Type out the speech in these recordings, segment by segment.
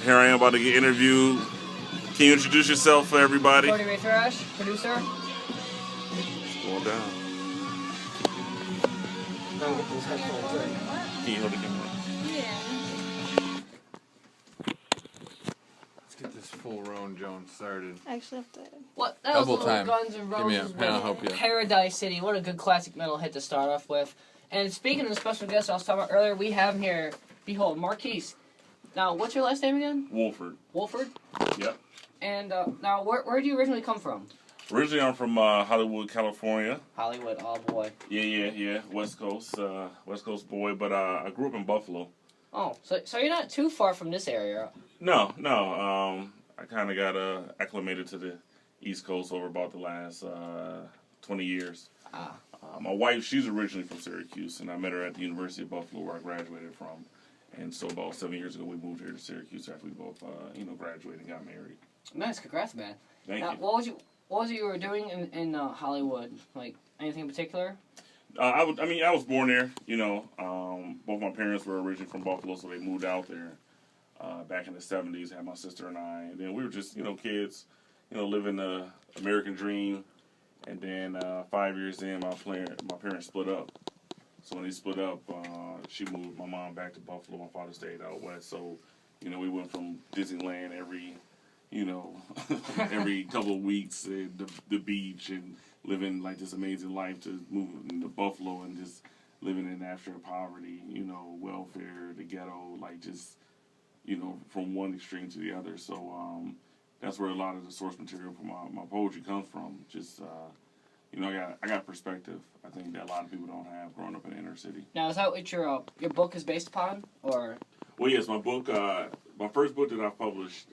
Here I am about to get interviewed. Can you introduce yourself for everybody? Cody Ray Thrash, producer. Going down. I'll get these headphones in. Can you hold the camera? Yeah. Let's get this full Roan Jones started. Actually, have to. What? That was Double little time. Guns N' Give me a Roses pen, I'll with help you. Paradise City. What a good classic metal hit to start off with. And speaking of the special guest I was talking about earlier, we have him here. Behold, Marquis. Now, what's your last name again? Woolford. Wolford? Yep. And now, where do you originally come from? Originally, I'm from Hollywood, California. Hollywood, oh boy. Yeah. West Coast boy. But I grew up in Buffalo. Oh, so you're not too far from this area. No. I kind of got acclimated to the East Coast over about the last 20 years. Ah. My wife, she's originally from Syracuse, and I met her at the University of Buffalo, where I graduated from. And so about 7 years ago, we moved here to Syracuse after we both, graduated and got married. Nice, congrats, man. Thank now, you. What was it you were doing in Hollywood? Like anything in particular? I was born there. Both my parents were originally from Buffalo, so they moved out there back in the 70s. Had my sister and I, and then we were just kids, living the American dream. And then 5 years in, my parents split up. So when they split up, she moved my mom back to Buffalo. My father stayed out west. So, we went from Disneyland every couple of weeks, and the beach, and living like this amazing life, to moving to Buffalo and just living in abstract poverty, welfare, the ghetto, like just, from one extreme to the other. So that's where a lot of the source material for my poetry comes from. Just I got perspective. I think that a lot of people don't have growing up in the inner city. Now, is that what your book is based upon, or? Well, yes, my book, my first book that I published,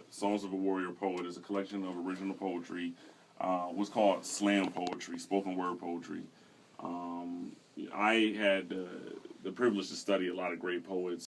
Songs of a Warrior Poet, is a collection of original poetry. Was called slam poetry, spoken word poetry. I had the privilege to study a lot of great poets